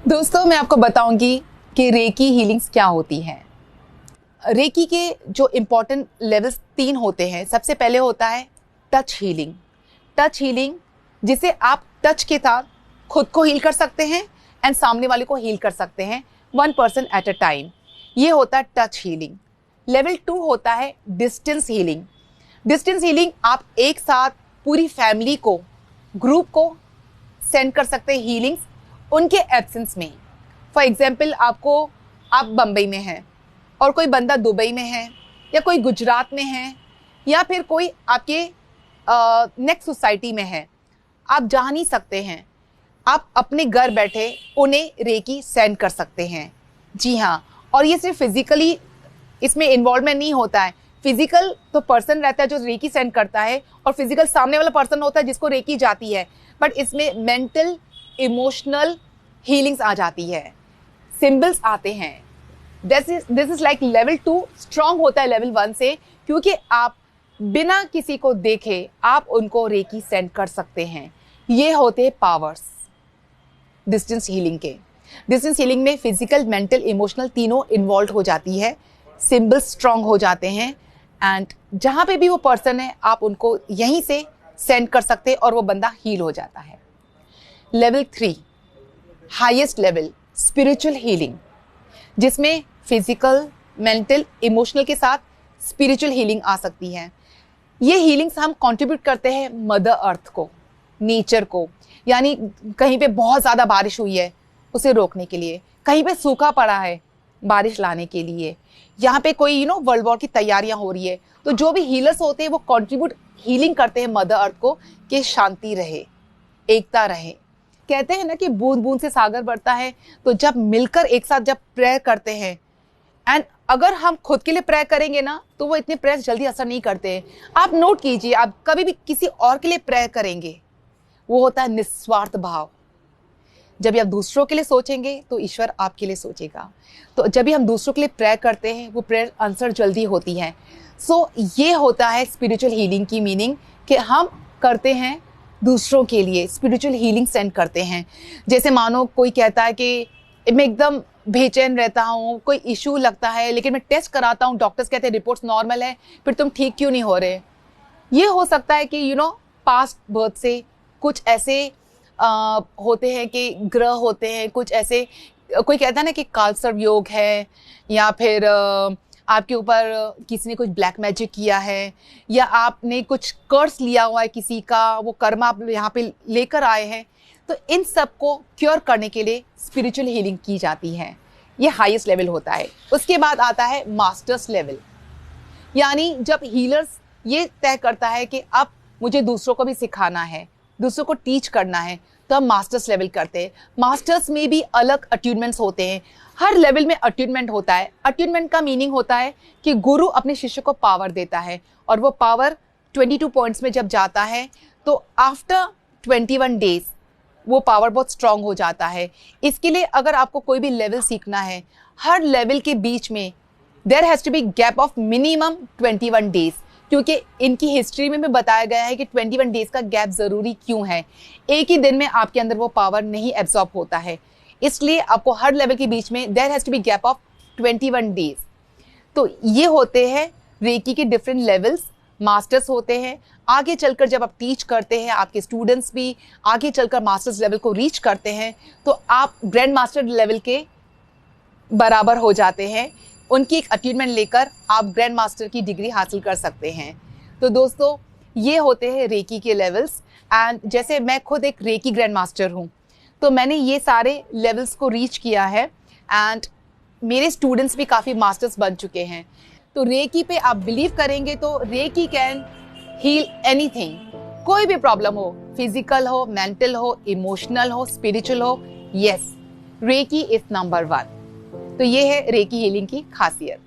दोस्तों, मैं आपको बताऊंगी कि रेकी हीलिंग्स क्या होती हैं। रेकी के जो इम्पोर्टेंट लेवल्स 3 होते हैं। सबसे पहले होता है टच हीलिंग। टच हीलिंग जिसे आप टच के साथ खुद को हील कर सकते हैं एंड सामने वाले को हील कर सकते हैं, 1 पर्सन एट अ टाइम। ये होता है टच हीलिंग। लेवल 2 होता है डिस्टेंस हीलिंग। डिस्टेंस हीलिंग आप एक साथ पूरी फैमिली को, ग्रुप को सेंड कर सकते हैं हीलिंग्स उनके एब्सेंस में। फॉर एग्जाम्पल, आप बम्बई में हैं और कोई बंदा दुबई में है या कोई गुजरात में है या फिर कोई आपके नेक्स्ट सोसाइटी में है, आप जा नहीं सकते हैं, आप अपने घर बैठे उन्हें रेकी सेंड कर सकते हैं। जी हाँ, और ये सिर्फ फिजिकली इसमें इन्वॉल्वमेंट नहीं होता है। फिजिकल तो पर्सन रहता है जो रेकी सेंड करता है और फिजिकल सामने वाला पर्सन होता है जिसको रेकी जाती है, बट इसमें मेंटल इमोशनल हीलिंग्स आ जाती है, सिंबल्स आते हैं। This is like level 2 strong होता है लेवल 1 से, क्योंकि आप बिना किसी को देखे आप उनको रेकी सेंड कर सकते हैं। ये होते हैं पावर्स डिस्टेंस हीलिंग के। डिस्टेंस हीलिंग में फिजिकल, मेंटल, इमोशनल तीनों इन्वॉल्व हो जाती है, सिंबल्स स्ट्रांग हो जाते हैं एंड जहां पे भी वो पर्सन है आप उनको यहीं से सेंड कर सकते हैं और वो बंदा हील हो जाता है। Level 3 highest level, spiritual healing, जिसमें फिजिकल, मेंटल, इमोशनल के साथ स्पिरिचुअल हीलिंग आ सकती है। ये हीलिंग्स हम कंट्रीब्यूट करते हैं मदर अर्थ को, नेचर को। यानी कहीं पे बहुत ज़्यादा बारिश हुई है उसे रोकने के लिए, कहीं पे सूखा पड़ा है बारिश लाने के लिए, यहाँ पे कोई वर्ल्ड वॉर की तैयारियां हो रही है, तो जो भी हीलर्स होते हैं वो कंट्रीब्यूट हीलिंग करते हैं मदर अर्थ को कि शांति रहे, एकता रहे। कहते हैं ना कि बूंद बूंद से सागर बढ़ता है, तो जब मिलकर एक साथ जब प्रेयर करते हैं, एंड अगर हम खुद के लिए प्रेयर करेंगे ना तो वो इतने प्रेयर जल्दी असर नहीं करते हैं। आप नोट कीजिए, आप कभी भी किसी और के लिए प्रेयर करेंगे, वो होता है निस्वार्थ भाव। जब भी आप दूसरों के लिए सोचेंगे तो ईश्वर आपके लिए सोचेगा। तो जब भी हम दूसरों के लिए प्रेयर करते हैं वो प्रेयर आंसर जल्दी होती है। सो ये होता है स्पिरिचुअल हीलिंग की मीनिंग, कि हम करते हैं दूसरों के लिए, स्पिरिचुअल हीलिंग सेंड करते हैं। जैसे मानो कोई कहता है कि मैं एकदम बेचैन रहता हूँ, कोई इशू लगता है, लेकिन मैं टेस्ट कराता हूँ, डॉक्टर्स कहते हैं रिपोर्ट्स नॉर्मल है, फिर तुम ठीक क्यों नहीं हो रहे। ये हो सकता है कि पास्ट बर्थ से कुछ ऐसे होते हैं कि ग्रह होते हैं, कुछ ऐसे, कोई कहता है ना कि कालसर्प योग है, या फिर आपके ऊपर किसी ने कुछ ब्लैक मैजिक किया है, या आपने कुछ कर्स लिया हुआ है किसी का, वो कर्म आप यहाँ पे लेकर आए हैं। तो इन सब को क्योर करने के लिए स्पिरिचुअल हीलिंग की जाती है। ये हाईएस्ट लेवल होता है। उसके बाद आता है मास्टर्स लेवल, यानी जब हीलर्स ये तय करता है कि अब मुझे दूसरों को भी सिखाना है, दूसरों को टीच करना है, तो हम मास्टर्स लेवल करते हैं। मास्टर्स में भी अलग अट्यूनमेंट्स होते हैं, हर लेवल में अट्यूनमेंट होता है। अट्यूनमेंट का मीनिंग होता है कि गुरु अपने शिष्य को पावर देता है, और वो पावर 22 पॉइंट्स में जब जाता है तो आफ्टर 21 डेज वो पावर बहुत स्ट्रांग हो जाता है। इसके लिए अगर आपको कोई भी लेवल सीखना है, हर लेवल के बीच में there has to be gap of minimum 21 days, क्योंकि इनकी हिस्ट्री में भी बताया गया है कि 21 डेज का गैप ज़रूरी क्यों है। एक ही दिन में आपके अंदर वो पावर नहीं एब्जॉर्ब होता है, इसलिए आपको हर लेवल के बीच में there has to be gap of 21 days. तो ये होते हैं रेकी के डिफरेंट लेवल्स, मास्टर्स होते हैं। आगे चलकर जब आप टीच करते हैं, आपके स्टूडेंट्स भी आगे चलकर मास्टर्स लेवल को रीच करते हैं, तो आप ग्रैंड मास्टर लेवल के बराबर हो जाते हैं। उनकी एक अट्यूनमेंट लेकर आप ग्रैंड मास्टर की डिग्री हासिल कर सकते हैं। तो दोस्तों, ये होते हैं रेकी के लेवल्स। एंड जैसे मैं खुद एक रेकी ग्रैंड मास्टर हूँ, तो मैंने ये सारे लेवल्स को रीच किया है एंड मेरे स्टूडेंट्स भी काफ़ी मास्टर्स बन चुके हैं। तो रेकी पे आप बिलीव करेंगे तो रेकी कैन हील एनीथिंग। कोई भी प्रॉब्लम हो, फिजिकल हो, मेंटल हो, इमोशनल हो, स्पिरिचुअल हो, यस, रेकी इज नंबर 1। तो ये है रेकी हीलिंग की खासियत।